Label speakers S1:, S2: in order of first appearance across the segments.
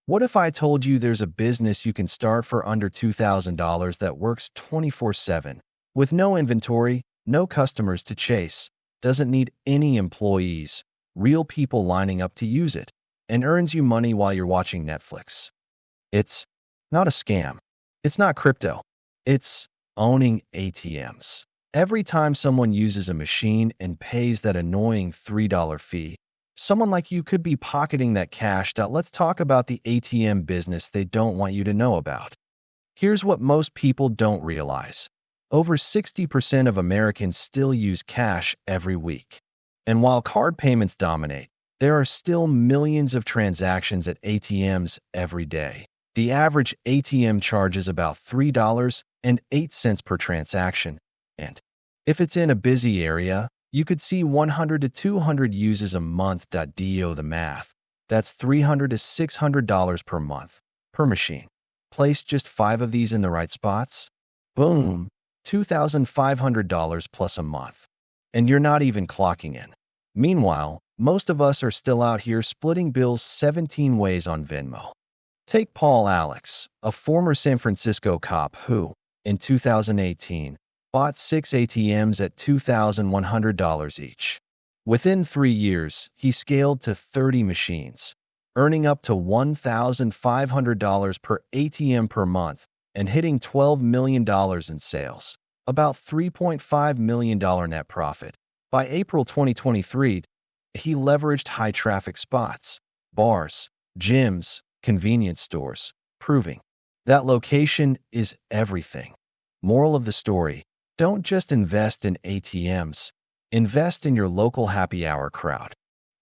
S1: What if I told you there's a business you can start for under $2,000 that works 24/7, with no inventory, no customers to chase, doesn't need any employees, real people lining up to use it, and earns you money while you're watching Netflix? It's not a scam. It's not crypto. It's owning ATMs. Every time someone uses a machine and pays that annoying $3 fee, someone like you could be pocketing that cash. Let's talk about the ATM business they don't want you to know about. Here's what most people don't realize. Over 60% of Americans still use cash every week. And while card payments dominate, there are still millions of transactions at ATMs every day. The average ATM charges about $3.08 per transaction, and if it's in a busy area, you could see 100 to 200 uses a month. Do the math. That's $300 to $600 per month, per machine. Place just 5 of these in the right spots. Boom, $2,500 plus a month. And you're not even clocking in. Meanwhile, most of us are still out here splitting bills 17 ways on Venmo. Take Paul Alex, a former San Francisco cop who, in 2018, bought 6 ATMs at $2,100 each. Within 3 years, he scaled to 30 machines, earning up to $1,500 per ATM per month and hitting $12 million in sales, about $3.5 million net profit. By April 2023, he leveraged high-traffic spots, bars, gyms, convenience stores, proving that location is everything. Moral of the story: don't just invest in ATMs, invest in your local happy hour crowd.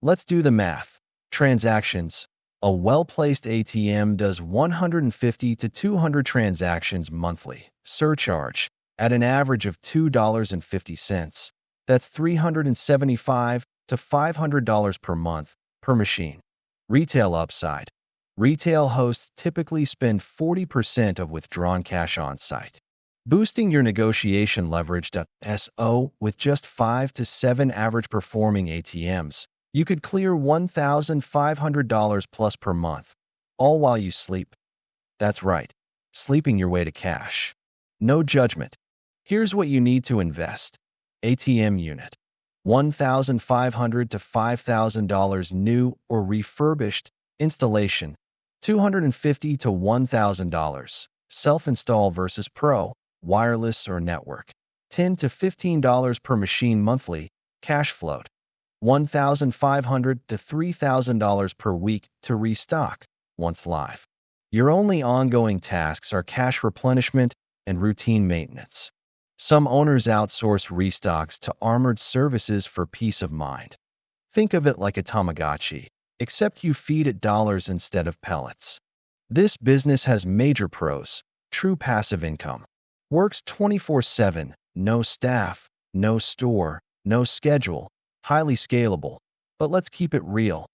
S1: Let's do the math. Transactions. A well-placed ATM does 150 to 200 transactions monthly. Surcharge, at an average of $2.50. That's $375 to $500 per month, per machine. Retail upside. Retail hosts typically spend 40% of withdrawn cash on site, boosting your negotiation leverage. With just 5 to 7 average performing ATMs, you could clear $1,500 plus per month, all while you sleep. That's right, sleeping your way to cash. No judgment. Here's what you need to invest. ATM unit. $1,500 to $5,000 new or refurbished. Installation. $250 to $1,000. Self-install versus pro, wireless or network. $10 to $15 per machine monthly. Cash float. $1,500 to $3,000 per week to restock once live. Your only ongoing tasks are cash replenishment and routine maintenance. Some owners outsource restocks to armored services for peace of mind. Think of it like a Tamagotchi, except you feed it dollars instead of pellets. This business has major pros: true passive income. Works 24/7, no staff, no store, no schedule, highly scalable. But let's keep it real.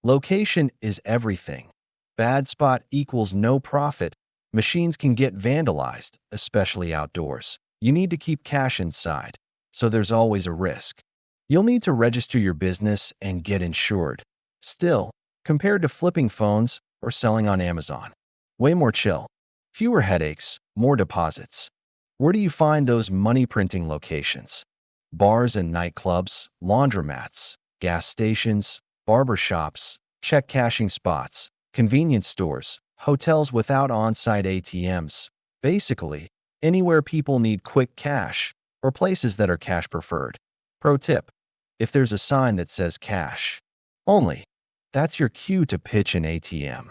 S1: Location is everything. Bad spot equals no profit. Machines can get vandalized, especially outdoors. You need to keep cash inside, so there's always a risk. You'll need to register your business and get insured. Still, compared to flipping phones or selling on Amazon, way more chill. Fewer headaches, more deposits. Where do you find those money-printing locations? Bars and nightclubs, laundromats, gas stations, barbershops, check cashing spots, convenience stores, hotels without on-site ATMs. Basically, anywhere people need quick cash, or places that are cash preferred. Pro tip: if there's a sign that says cash only, that's your cue to pitch an ATM.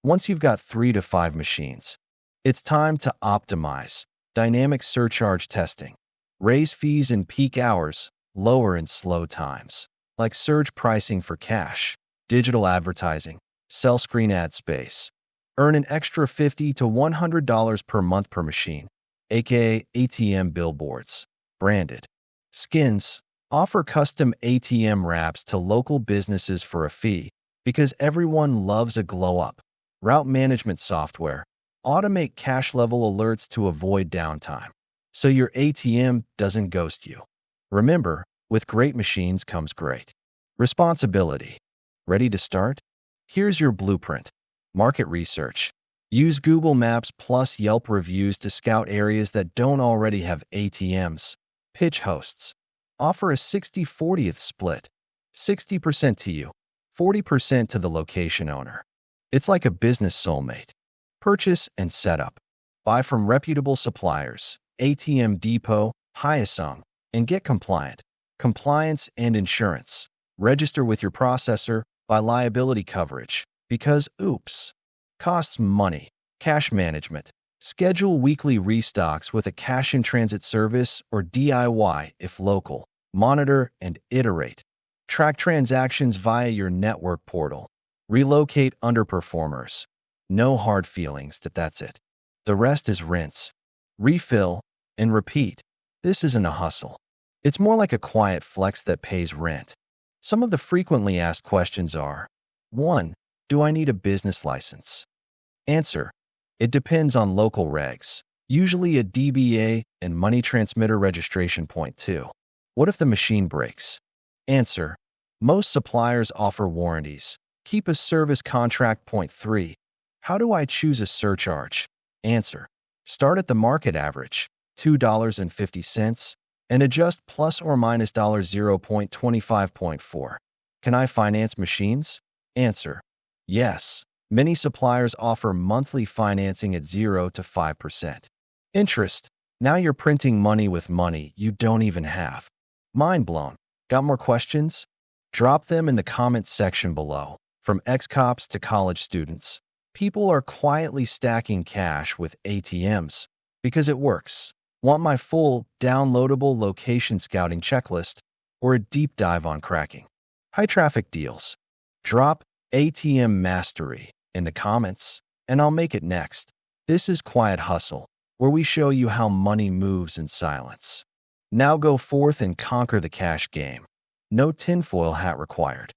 S1: Once you've got 3 to 5 machines, it's time to optimize. Dynamic surcharge testing. Raise fees in peak hours, lower in slow times. Like surge pricing for cash. Digital advertising. Sell screen ad space. Earn an extra $50 to $100 per month per machine, aka ATM billboards. Branded. Skins. Offer custom ATM wraps to local businesses for a fee, because everyone loves a glow-up. Route management software. Automate cash level alerts to avoid downtime, so your ATM doesn't ghost you. Remember, with great machines comes great responsibility. Ready to start? Here's your blueprint. Market research. Use Google Maps plus Yelp reviews to scout areas that don't already have ATMs. Pitch hosts. Offer a 60-40th split. 60% to you, 40% to the location owner. It's like a business soulmate. Purchase and setup. Buy from reputable suppliers, ATM Depot, Hyosung, and get compliant. Compliance and insurance. Register with your processor, buy liability coverage, because oops. Costs money. Cash management. Schedule weekly restocks with a cash-in-transit service or DIY if local. Monitor and iterate. Track transactions via your network portal. Relocate underperformers. No hard feelings that's it. The rest is rinse, refill, and repeat. This isn't a hustle. It's more like a quiet flex that pays rent. Some of the frequently asked questions are: 1. Do I need a business license? Answer: it depends on local regs. Usually a DBA and money transmitter registration. Point 2. What if the machine breaks? Answer: most suppliers offer warranties. Keep a service contract. Point 3. How do I choose a surcharge? Answer: start at the market average, $2.50, and adjust plus or minus $0.25.4. Can I finance machines? Answer: yes. Many suppliers offer monthly financing at 0 to 5%. Interest. Now you're printing money with money you don't even have. Mind blown. Got more questions? Drop them in the comments section below. From ex-cops to college students, people are quietly stacking cash with ATMs because it works. Want my full, downloadable location scouting checklist or a deep dive on cracking high-traffic deals? Drop ATM Mastery in the comments, and I'll make it next. This is Quiet Hustle, where we show you how money moves in silence. Now go forth and conquer the cash game. No tinfoil hat required.